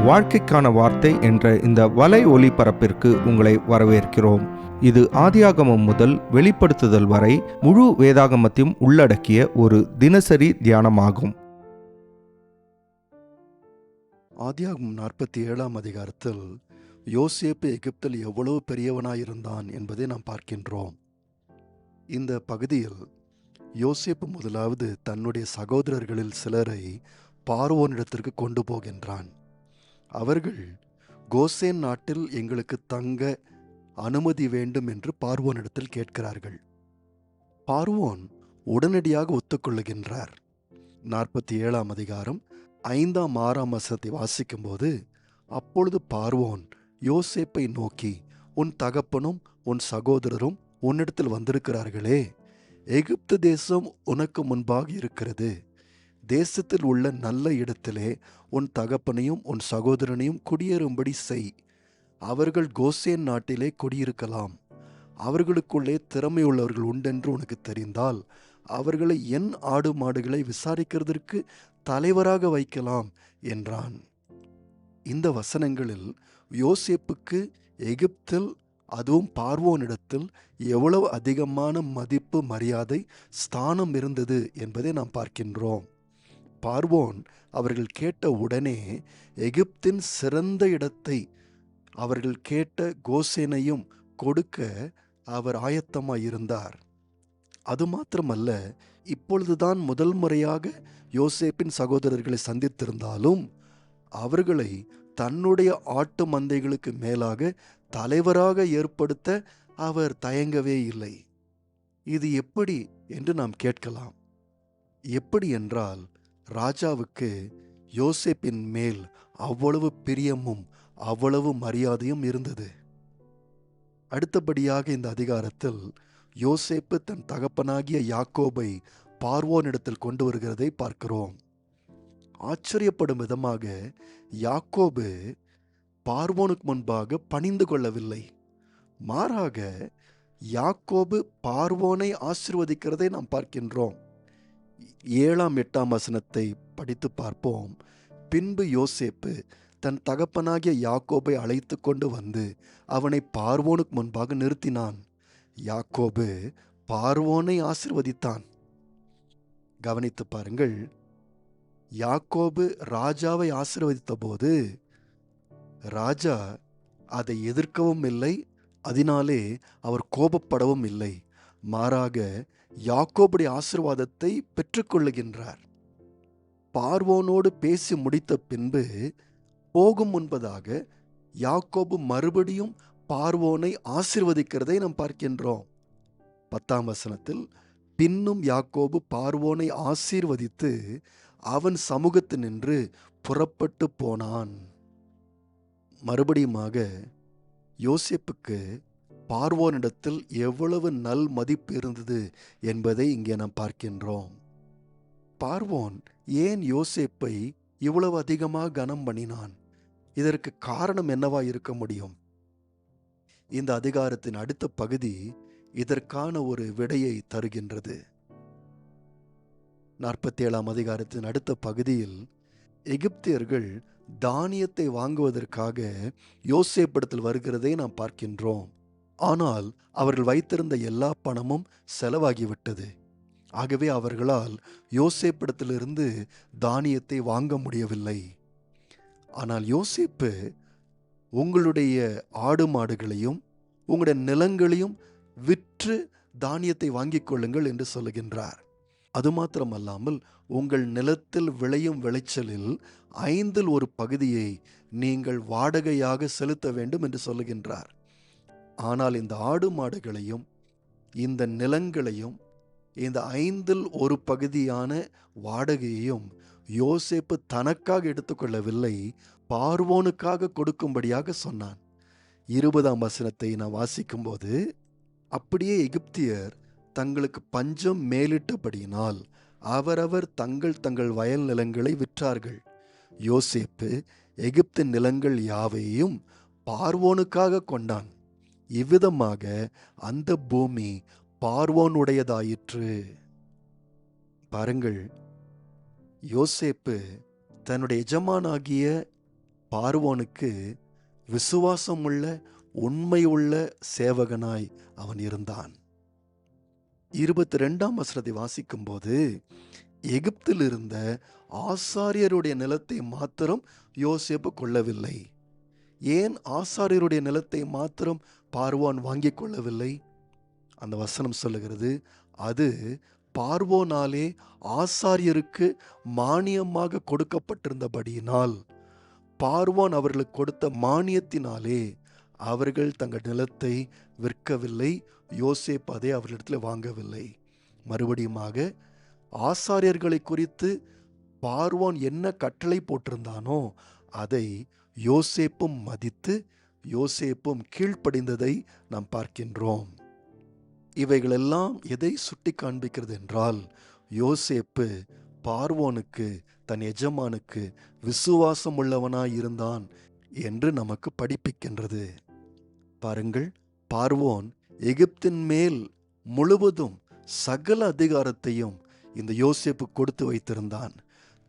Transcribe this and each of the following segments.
வாழ்க்கைக்கான வார்த்தை என்ற இந்த வலை ஒளிபரப்பிற்கு உங்களை வரவேற்கிறோம். இது ஆதியாகமம் முதல் வெளிப்படுத்துதல் வரை முழு வேதாகமத்தையும் உள்ளடக்கிய ஒரு தினசரி தியானமாகும். ஆதியாகமம் 47ஆம் அதிகாரத்தில் யோசேப்பு எகிப்தில் எவ்வளவு பெரியவனாயிருந்தான் என்பதை நாம் பார்க்கின்றோம். இந்த பகுதியில் யோசேப்பு முதலாவது தன்னுடைய சகோதரர்களில் சிலரை பார்வோனிடத்திற்கு கொண்டு போகின்றான். அவர்கள் கோசேன் நாட்டில் எங்களுக்கு தங்க அனுமதி வேண்டும் என்று பார்வோனிடத்தில் கேட்கிறார்கள். பார்வோன் உடனடியாக ஒத்துக்கொள்ளுகின்றார். 47ஆம் அதிகாரம் 5ஆம் 6ஆம் வசனத்தை வாசிக்கும்போது, அப்பொழுது பார்வோன் யோசேப்பை நோக்கி, உன் தகப்பனும் உன் சகோதரரும் உன்னிடத்தில் வந்திருக்கிறார்களே, எகிப்து தேசம் உனக்கு முன்பாக இருக்கிறது. தேசத்தில் உள்ள நல்ல இடத்திலே உன் தகப்பனையும் உன் சகோதரனையும் குடியேறும்படி செய். அவர்கள் கோசேன் நாட்டிலே குடியிருக்கலாம். அவர்களுக்குள்ளே திறமையுள்ளவர்கள் உண்டென்று உனக்கு தெரிந்தால் அவர்களை என் ஆடு மாடுகளை விசாரிக்கிறதற்கு தலைவராக வைக்கலாம் என்றான். இந்த வசனங்களில் யோசேப்புக்கு எகிப்தில், அதுவும் பார்வோனிடத்தில் எவ்வளவு அதிகமான மதிப்பு, மரியாதை, ஸ்தானம் இருந்தது என்பதை நாம் பார்க்கின்றோம். பார்வோன் அவர்கள் கேட்ட உடனே எகிப்தின் சிறந்த இடத்தை, அவர்கள் கேட்ட கோசேனையும் கொடுக்க அவர் ஆயத்தமாயிருந்தார். அது மாத்திரமல்ல, இப்பொழுதுதான் முதல் முறையாக யோசேப்பின் சகோதரர்களை சந்தித்திருந்தாலும் அவர்களை தன்னுடைய ஆட்டு மந்தைகளுக்கு மேலாக தலைவராக ஏற்படுத்த அவர் தயங்கவே இல்லை. இது எப்படி என்று நாம் கேட்கலாம். எப்படி என்றால், ராஜாவுக்கு யோசேப்பின் மேல் அவ்வளவு பிரியமும் அவ்வளவு மரியாதையும் இருந்தது. அடுத்தபடியாக இந்த அதிகாரத்தில் யோசேப்பு தன் தகப்பனாகிய யாக்கோபை பார்வோனிடத்தில் கொண்டு வருகிறதை பார்க்கிறோம். ஆச்சரியப்படும் விதமாக யாக்கோபு பார்வோனுக்கு முன்பாக பணிந்து கொள்ளவில்லை. மாறாக யாக்கோபு பார்வோனை ஆசீர்வதிக்கிறதை நாம் பார்க்கின்றோம். 7ஆம் 8ஆம் வசனத்தை படித்து பார்ப்போம். பின்பு யோசேப்பு தன் தகப்பனாகிய யாக்கோபை அழைத்து கொண்டு வந்து அவனை பார்வோனுக்கு முன்பாக நிறுத்தினான். யாக்கோபு பார்வோனை ஆசீர்வதித்தான். கவனித்து பாருங்கள். யாக்கோபு ராஜாவை ஆசீர்வதித்த போது ராஜா அதை எதிர்க்கவும் இல்லை, அதனாலே அவர் கோபப்படவும் இல்லை. மாறாக யாக்கோபுடைய ஆசீர்வாதத்தை பெற்றுக்கொள்ளுகின்றார். பார்வோனோடு பேசி முடித்த பின்பு போகும் முன்பதாக யாக்கோபு மறுபடியும் பார்வோனை ஆசீர்வதிக்கிறதை நாம் பார்க்கின்றோம். 10ஆம் வசனத்தில், பின்னும் யாக்கோபு பார்வோனை ஆசீர்வதித்து அவன் சமூகத்தினின்று புறப்பட்டு போனான். மறுபடியுமாக யோசேப்புக்கு பார்வோனிடத்தில் எவ்வளவு நல் மதிப்பு இருந்தது என்பதை இங்கே நாம் பார்க்கின்றோம். பார்வோன் ஏன் யோசேப்பை இவ்வளவு அதிகமாக கனம் பண்ணினான்? இதற்கு காரணம் என்னவா இருக்க முடியும்? இந்த அதிகாரத்தின் அடுத்த பகுதி இதற்கான ஒரு விடையை தருகின்றது. 47ஆம் அதிகாரத்தின் அடுத்த பகுதியில் எகிப்தியர்கள் தானியத்தை வாங்குவதற்காக யோசேப்பிடத்தில் வருகிறதை நாம் பார்க்கின்றோம். ஆனால் அவர்கள் வைத்திருந்த எல்லா பணமும் செலவாகிவிட்டது. ஆகவே அவர்களால் யோசேப்பிடத்திலிருந்து தானியத்தை வாங்க முடியவில்லை. ஆனால் யோசேப்பு, உங்களுடைய ஆடு மாடுகளையும் உங்களுடைய நிலங்களையும் விற்று தானியத்தை வாங்கிக் கொள்ளுங்கள் என்று சொல்லுகின்றார். அது மாத்திரமல்லாமல், உங்கள் நிலத்தில் விளையும் விளைச்சலில் 5இல் ஒரு பகுதியை நீங்கள் வாடகையாக செலுத்த வேண்டும் என்று சொல்லுகின்றார். ஆனால் இந்த ஆடு மாடுகளையும் இந்த நிலங்களையும் இந்த 5இல் ஒரு பகுதியான வாடகையையும் யோசேப்பு தனக்காக எடுத்துக்கொள்ளவில்லை, பார்வோனுக்காக கொடுக்கும்படியாக சொன்னான். 20ஆம் வசனத்தை நான் வாசிக்கும்போது, அப்படியே எகிப்தியர் தங்களுக்கு பஞ்சம் மேலிட்டபடியினால் அவரவர் தங்கள் தங்கள் வயல் நிலங்களை விற்றார்கள். யோசேப்பு எகிப்தின் நிலங்கள் யாவையும் பார்வோனுக்காக கொண்டான். இவ்விதமாக அந்த பூமி பார்வோனுடையதாயிற்று. பாருங்கள், யோசேப்பு தன்னுடைய எஜமானாகிய பார்வோனுக்கு விசுவாசமுள்ள உண்மையுள்ள சேவகனாய் அவன் இருந்தான். 22ஆம் வசனத்தை வாசிக்கும்போது, எகிப்தில் இருந்த ஆசாரியருடைய நிலத்தை மாத்திரம் யோசேப்பு கொள்ளவில்லை. ஏன் ஆசாரியருடைய நிலத்தை மாத்திரம் பார்வோன் வாங்கிக் கொள்ளவில்லை? அந்த வசனம் சொல்லுகிறது, அது பார்வோனாலே ஆசாரியருக்கு மானியமாக கொடுக்கப்பட்டிருந்தபடியினால், பார்வோன் அவர்களுக்கு கொடுத்த மானியத்தினாலே அவர்கள் தங்கள் நிலத்தை விற்கவில்லை. யோசேப்பு அதை அவர்களிடத்தில் வாங்கவில்லை. மறுபடியுமாக ஆசாரியர்களை குறித்து பார்வோன் என்ன கட்டளை போட்டிருந்தானோ அதை யோசேப்பும் மதித்து யோசேப்பும் கீழ்ப்படிந்ததை நாம் பார்க்கின்றோம். இவைகளெல்லாம் எதை சுட்டி காண்பிக்கிறது என்றால், யோசேப்பு பார்வோனுக்கு, தன் எஜமானுக்கு விசுவாசம் உள்ளவனாய் இருந்தான் என்று நமக்கு படிப்பிக்கின்றது. பாருங்கள், பார்வோன் எகிப்தின் மேல் முழுவதும் சகல அதிகாரத்தையும் இந்த யோசேப்பு கொடுத்து வைத்திருந்தான்.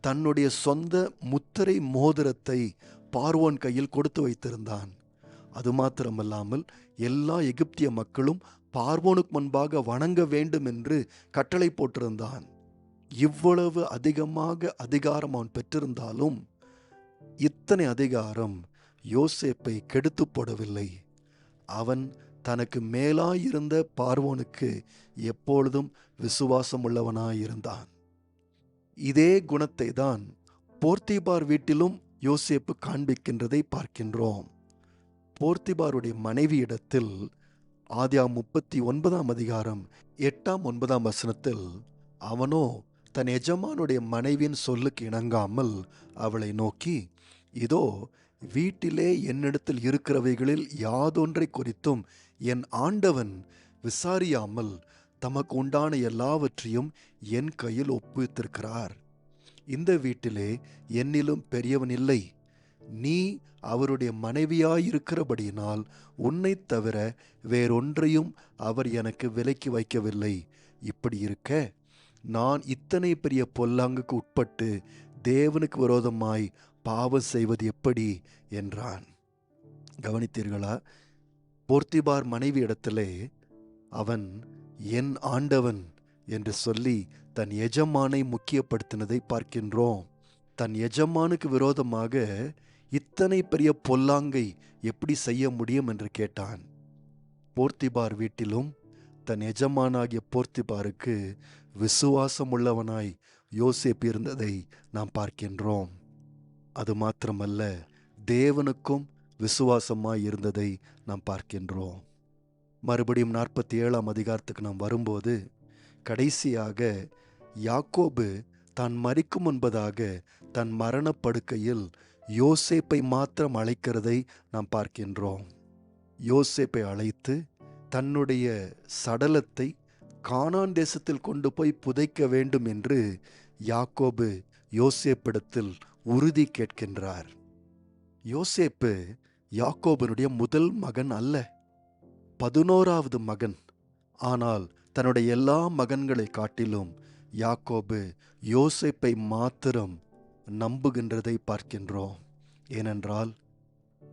தன்னுடைய சொந்த முத்திரை மோதிரத்தை பார்வோன் கையில் கொடுத்து வைத்திருந்தான். அது மாத்திரமல்லாமல் எல்லா எகிப்திய மக்களும் பார்வோனுக்கு முன்பாக வணங்க வேண்டும் என்று கட்டளை போட்டிருந்தான். இவ்வளவு அதிகமாக அதிகாரம் அவன் பெற்றிருந்தாலும் இத்தனை அதிகாரம் யோசேப்பை கெடுத்து போடவில்லை. அவன் தனக்கு மேலாயிருந்த பார்வோனுக்கு எப்பொழுதும் விசுவாசம் உள்ளவனாயிருந்தான். இதே குணத்தை தான் போர்த்திபார் வீட்டிலும் யோசேப்பு காண்பிக்கின்றதை பார்க்கின்றோம். போர்த்திபாருடைய மனைவியிடத்தில் ஆதியாகமம் 39ஆம் அதிகாரம் 8ஆம் 9ஆம் வசனத்தில், அவனோ தன் எஜமானுடைய மனைவியின் சொல்லுக்கு இணங்காமல் அவளை நோக்கி, இதோ வீட்டிலே என்னிடத்தில் இருக்கிறவைகளில் யாதொன்றை குறித்தும் என் ஆண்டவன் விசாரியாமல் தமக்கு உண்டான எல்லாவற்றையும் என் கையில் ஒப்புவித்திருக்கிறார். இந்த வீட்டிலே என்னிலும் பெரியவன் இல்லை. நீ அவருடைய மனைவியாயிருக்கிறபடியினால் உன்னை தவிர வேறொன்றையும் அவர் எனக்கு விலக்கி வைக்கவில்லை. இப்படி இருக்க நான் இத்தனை பெரிய பொல்லாங்குக்கு உட்பட்டு தேவனுக்கு விரோதமாய் பாவம் செய்வது எப்படி என்றான். கவனித்தீர்களா? போர்த்திபார் மனைவி இடத்திலே அவன் என் ஆண்டவன் என்று சொல்லி தன் எஜமானை முக்கியப்படுத்தினதை பார்க்கின்றோம். தன் எஜமானுக்கு விரோதமாக இத்தனை பெரிய பொல்லாங்கை எப்படி செய்ய முடியும் என்று கேட்டான். போர்த்திபார் வீட்டிலும் தன் எஜமானாகிய போர்த்திபாருக்கு விசுவாசம் உள்ளவனாய் யோசேப்பு இருந்ததை நாம் பார்க்கின்றோம். அது மாத்திரமல்ல, தேவனுக்கும் விசுவாசமாய் இருந்ததை நாம் பார்க்கின்றோம். மறுபடியும் 47ஆம் அதிகாரத்துக்கு நாம் வரும்போது, கடைசியாக யாக்கோபு தான் மரிக்கும் முன்பதாக தன் மரணப்படுக்கையில் யோசேப்பை மாத்திரம் அழைக்கிறதை நாம் பார்க்கின்றோம். யோசேப்பை அழைத்து தன்னுடைய சடலத்தை கானான் தேசத்தில் கொண்டு போய் புதைக்க வேண்டும் என்று யாக்கோபு யோசேப்பிடத்தில் உறுதி கேட்கின்றார். யோசேப்பு யாக்கோபனுடைய முதல் மகன் அல்ல, 11வது மகன். ஆனால் தன்னுடைய எல்லா மகன்களை காட்டிலும் யாக்கோபு யோசேப்பை மாத்திரம் நம்புகின்றதை பார்க்கின்றோம். ஏனென்றால்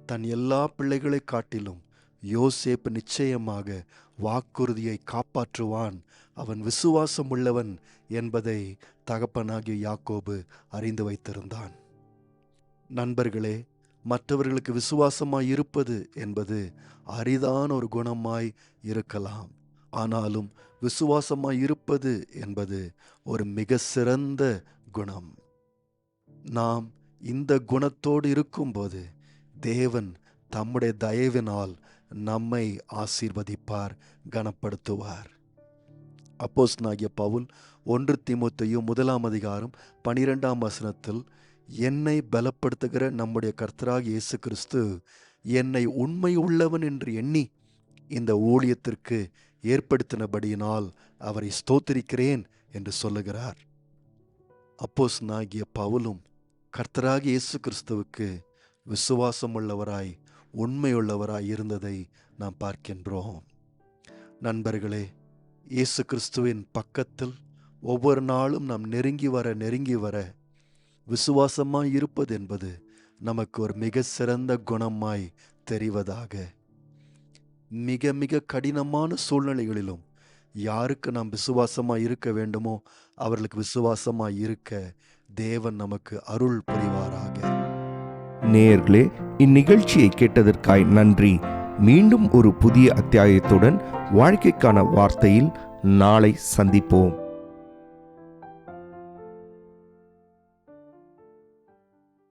தன் எல்லா பிள்ளைகளை காட்டிலும் யோசேப்பு நிச்சயமாக வாக்குறுதியை காப்பாற்றுவான், அவன் விசுவாசம் உள்ளவன் என்பதை தகப்பனாகிய யாக்கோபு அறிந்து வைத்திருந்தான். நண்பர்களே, மற்றவர்களுக்கு விசுவாசமாய் இருப்பது என்பது அரிதான ஒரு குணமாய் இருக்கலாம். ஆனாலும் விசுவாசமாய் இருப்பது என்பது ஒரு மிக சிறந்த குணம். நாம் இந்த குணத்தோடு இருக்கும்போது தேவன் தம்முடைய தயவினால் நம்மை ஆசீர்வதிப்பார், கனப்படுத்துவார். அப்போஸ்தலனாகிய பவுல் 1 தீமோத்தேயு 1ஆம் அதிகாரம் 12ஆம் வசனத்தில், என்னை பலப்படுத்துகிற நம்முடைய கர்த்தராகிய இயேசு கிறிஸ்து என்னை உண்மை உள்ளவன் என்று எண்ணி இந்த ஊழியத்திற்கு ஏற்படுத்தினபடியினால் அவரை ஸ்தோத்திரிக்கிறேன் என்று சொல்லுகிறார். அப்போஸ்தலனாகிய பவுலும் கர்த்தராகிய இயேசு கிறிஸ்துவுக்கு விசுவாசம் உள்ளவராய் உண்மையுள்ளவராய் இருந்ததை நாம் பார்க்கின்றோம். நண்பர்களே, இயேசு கிறிஸ்துவின் பக்கத்தில் ஒவ்வொரு நாளும் நாம் நெருங்கி வர விசுவாசமாய் இருப்பது என்பது நமக்கு ஒரு மிக சிறந்த குணமாய் தெரிவதாக. மிக மிக கடினமான சூழ்நிலைகளிலும் யாருக்கு நாம் விசுவாசமாய் இருக்க வேண்டுமோ அவர்களுக்கு விசுவாசமாய் இருக்க தேவன் நமக்கு அருள் புரிவாராக. நேயர்களே, இந்நிகழ்ச்சியை கேட்டதற்காய் நன்றி. மீண்டும் ஒரு புதிய அத்தியாயத்துடன் வாழ்க்கைக்கான வார்த்தையில் நாளை சந்திப்போம்.